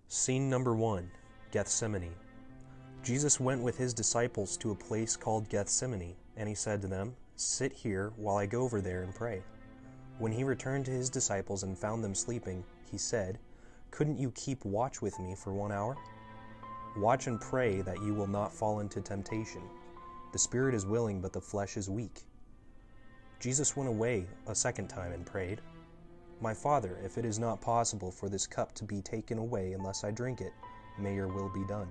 Scene number 1, Gethsemane. Jesus went with his disciples to a place called Gethsemane, and he said to them, "Sit here while I go over there and pray." When he returned to his disciples and found them sleeping, he said, "Couldn't you keep watch with me for 1 hour? Watch and pray that you will not fall into temptation. The spirit is willing, but the flesh is weak." Jesus went away a second time and prayed, "My Father, if it is not possible for this cup to be taken away unless I drink it, may your will be done."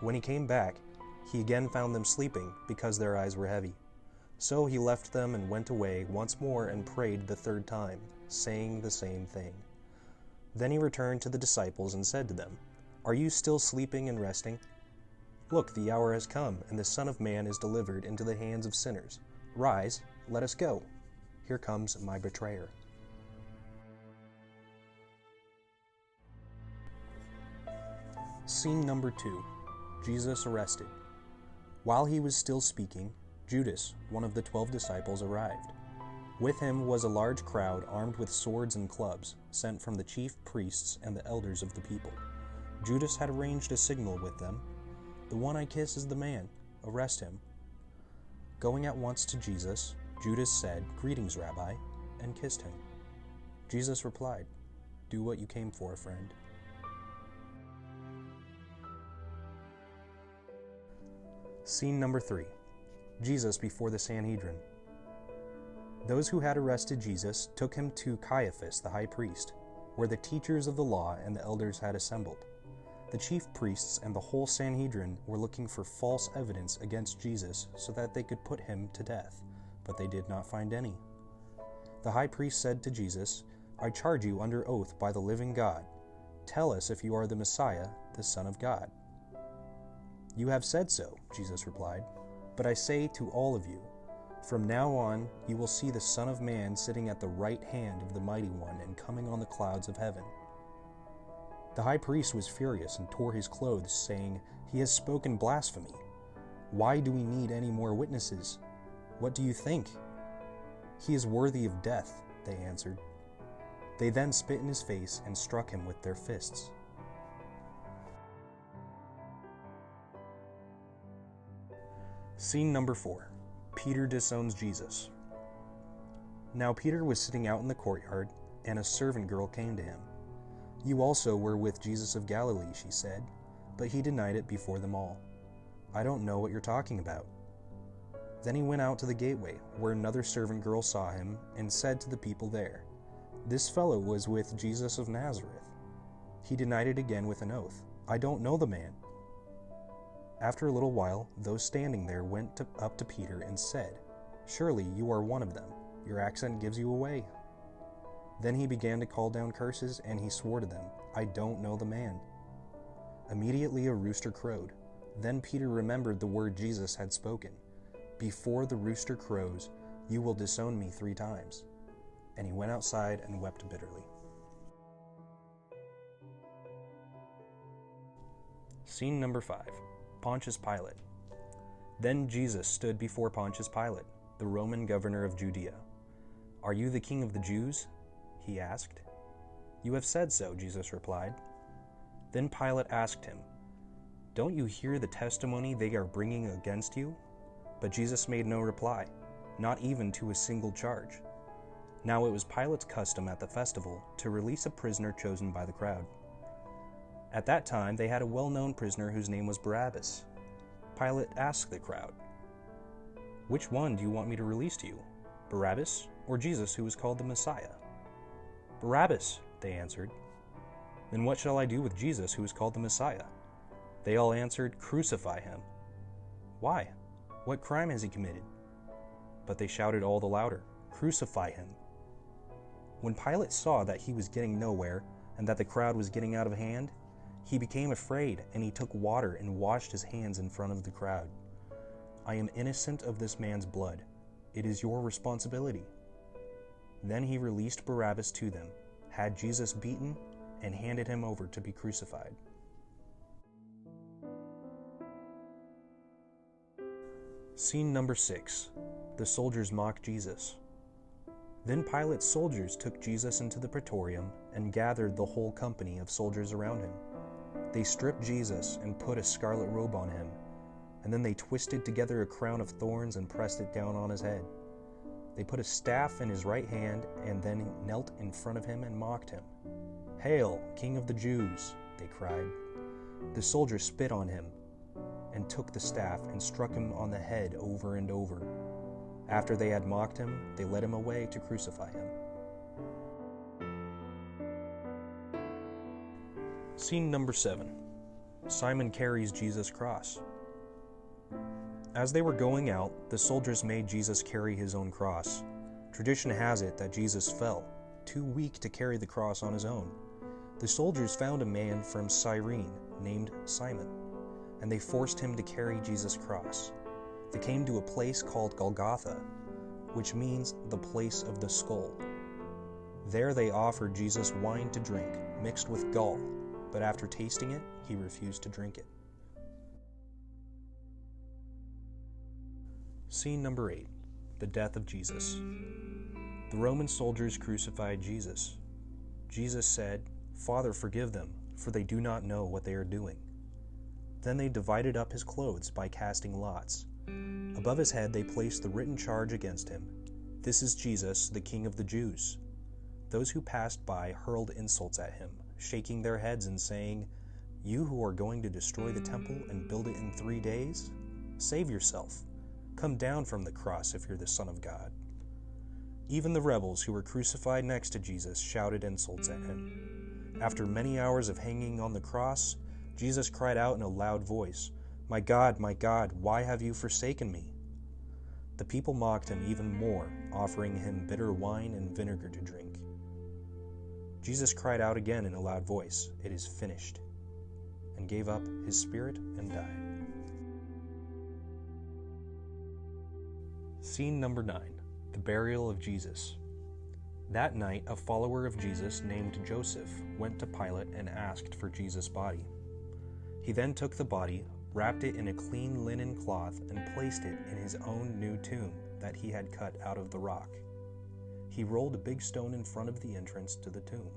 When he came back, he again found them sleeping because their eyes were heavy. So he left them and went away once more and prayed the third time, saying the same thing. Then he returned to the disciples and said to them, "Are you still sleeping and resting? Look, the hour has come, and the Son of Man is delivered into the hands of sinners. Rise, let us go. Here comes my betrayer." Scene number 2, Jesus arrested. While he was still speaking, Judas, one of the 12 disciples, arrived. With him was a large crowd armed with swords and clubs, sent from the chief priests and the elders of the people. Judas had arranged a signal with them. "The one I kiss is the man. Arrest him." Going at once to Jesus, Judas said, "Greetings, Rabbi," and kissed him. Jesus replied, "Do what you came for, friend." Scene number 3, Jesus before the Sanhedrin. Those who had arrested Jesus took him to Caiaphas, the high priest, where the teachers of the law and the elders had assembled. The chief priests and the whole Sanhedrin were looking for false evidence against Jesus so that they could put him to death, but they did not find any. The high priest said to Jesus, "I charge you under oath by the living God. Tell us if you are the Messiah, the Son of God." "You have said so," Jesus replied, "but I say to all of you, from now on you will see the Son of Man sitting at the right hand of the Mighty One and coming on the clouds of heaven." The high priest was furious and tore his clothes, saying, "He has spoken blasphemy. Why do we need any more witnesses? What do you think?" "He is worthy of death," they answered. They then spit in his face and struck him with their fists. Scene number 4, Peter disowns Jesus. Now Peter was sitting out in the courtyard, and a servant girl came to him. "You also were with Jesus of Galilee," she said, but he denied it before them all. "I don't know what you're talking about." Then he went out to the gateway, where another servant girl saw him, and said to the people there, "This fellow was with Jesus of Nazareth." He denied it again with an oath, "I don't know the man." After a little while, those standing there went up to Peter and said, "Surely you are one of them. Your accent gives you away." Then he began to call down curses, and he swore to them, "I don't know the man." Immediately a rooster crowed. Then Peter remembered the word Jesus had spoken, "Before the rooster crows, you will disown me 3 times." And he went outside and wept bitterly. Scene number 5, Pontius Pilate. Then Jesus stood before Pontius Pilate, the Roman governor of Judea. "Are you the king of the Jews?" he asked. "You have said so," Jesus replied. Then Pilate asked him, "Don't you hear the testimony they are bringing against you?" But Jesus made no reply, not even to a single charge. Now it was Pilate's custom at the festival to release a prisoner chosen by the crowd. At that time they had a well-known prisoner whose name was Barabbas. Pilate asked the crowd, "Which one do you want me to release to you, Barabbas or Jesus who is called the Messiah?" "Barabbas," they answered. "Then what shall I do with Jesus who is called the Messiah?" They all answered, "Crucify him." "Why? What crime has he committed?" But they shouted all the louder, "Crucify him." When Pilate saw that he was getting nowhere and that the crowd was getting out of hand, he became afraid, and he took water and washed his hands in front of the crowd. "I am innocent of this man's blood. It is your responsibility." Then he released Barabbas to them, had Jesus beaten, and handed him over to be crucified. Scene number 6, the soldiers mock Jesus. Then Pilate's soldiers took Jesus into the praetorium and gathered the whole company of soldiers around him. They stripped Jesus and put a scarlet robe on him, and then they twisted together a crown of thorns and pressed it down on his head. They put a staff in his right hand and then knelt in front of him and mocked him. "Hail, King of the Jews!" they cried. The soldiers spit on him and took the staff and struck him on the head over and over. After they had mocked him, they led him away to crucify him. Scene number 7. Simon carries Jesus' cross. As they were going out, the soldiers made Jesus carry his own cross. Tradition has it that Jesus fell, too weak to carry the cross on his own. The soldiers found a man from Cyrene named Simon, and they forced him to carry Jesus' cross. They came to a place called Golgotha, which means the place of the skull. There they offered Jesus wine to drink, mixed with gall, but after tasting it, he refused to drink it. Scene number 8. The death of Jesus. The Roman soldiers crucified Jesus. Jesus said, "Father, forgive them, for they do not know what they are doing." Then they divided up his clothes by casting lots. Above his head they placed the written charge against him, "This is Jesus, the King of the Jews." Those who passed by hurled insults at him, shaking their heads and saying, "You who are going to destroy the temple and build it in 3 days? Save yourself. Come down from the cross if you're the Son of God." Even the rebels who were crucified next to Jesus shouted insults at him. After many hours of hanging on the cross, Jesus cried out in a loud voice, my God, why have you forsaken me?" The people mocked him even more, offering him bitter wine and vinegar to drink. Jesus cried out again in a loud voice, "It is finished," and gave up his spirit and died. Scene number 9. The burial of Jesus. That night, a follower of Jesus named Joseph went to Pilate and asked for Jesus' body. He then took the body, wrapped it in a clean linen cloth, and placed it in his own new tomb that he had cut out of the rock. He rolled a big stone in front of the entrance to the tomb.